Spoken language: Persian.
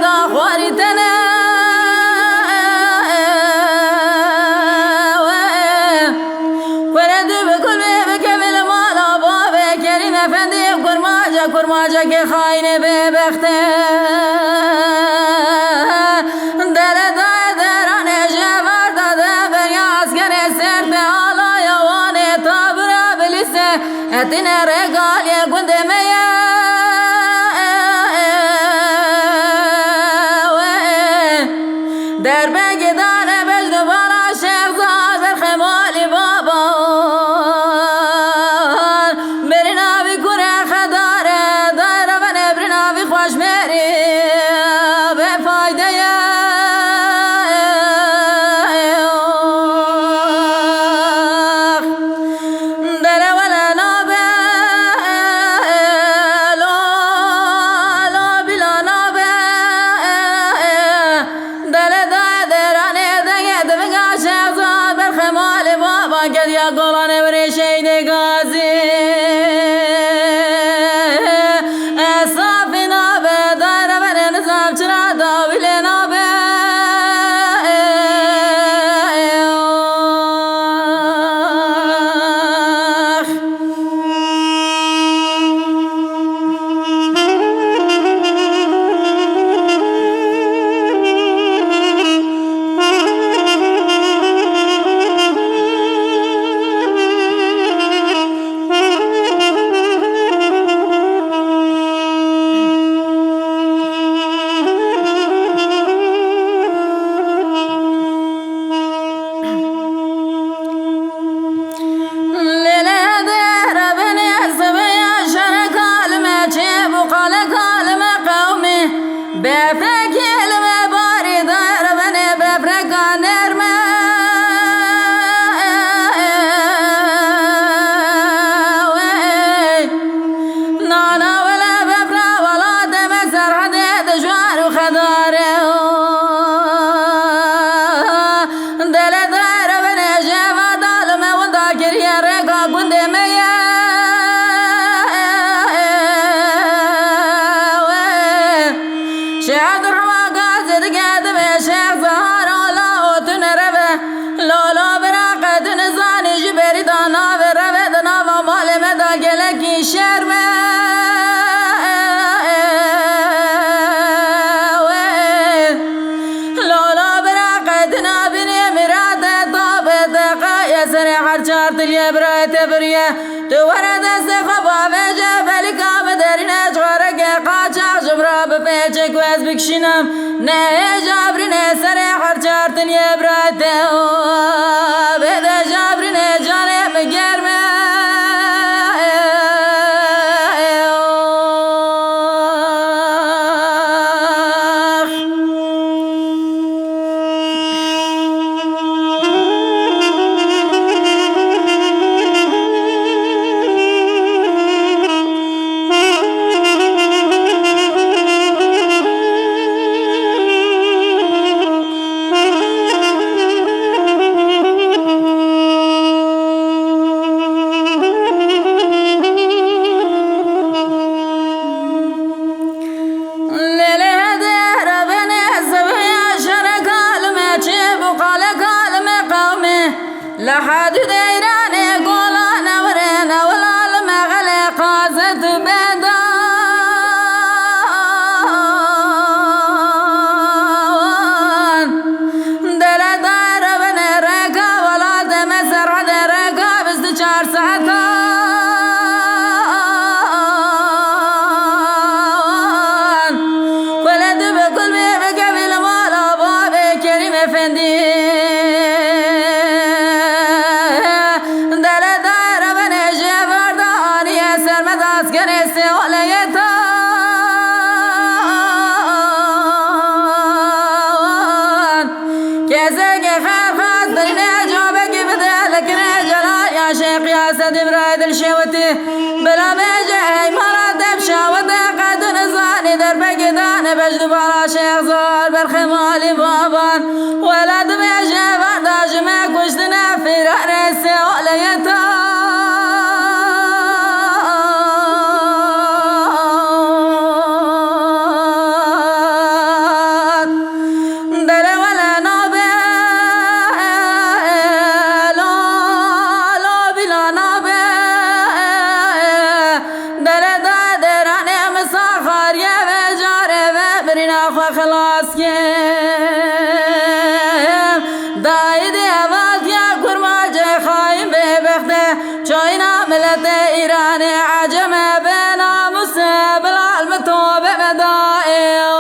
دا خواری تنه ورد بکل بکمل مالا باب کریم افندی کرماجا که خاین ببخته در دران جوار داده بریاز کنه سر به آلا یوانه تابرا بلیسه اتین رگالی گنده میه در بگدان بجد بالا شیخ زاد برخمالی بابان برنا بی کره خداره دایره بنه برنا بی خوش میری به فایده دل ولا نابه لا بلا نابه دل قد يا قولان بريشيد غازي أصافنا بدار من نظام شرا داولنا بفرك المباري دار بني بفرك نرمى نانا ولا بفرا ولا دمسر حديد جوار وخضاره دل دار بني جيفا ظالمة وذاكر يا رقا قند ميا شيخ الرواقات قادم شيخ زهر ولا وتنربه لولا براقة نزاني جبري دانا بربه دانا ومال مدى قلقي شرمه لولا براقة نابني مرادة طابة قاية سريع حرشارت اليبرة تبريه تورد السخبة في جبل كامدرنا جغرق قاچاق جبرا بپیچه کوز بکشینم نه جابری نه سر حرچارت اليبرة بده جابری نه جانه مگرمه لحد ديراني قولانا ورينا ولا المغلي قازت بدان دل دار بني رقا ولا دمسر عد رقا بستشار ساعتان ولد بكل بقبل مولا بابي كريم افندي برايد الشوتي بلا بيجي مراد بشاوته قد نزاني درب قدان بجد برا شيخ زار بالخمالي بابان ولد بيجي برداج ما كشتنا في رأسي ولا يتام بدائع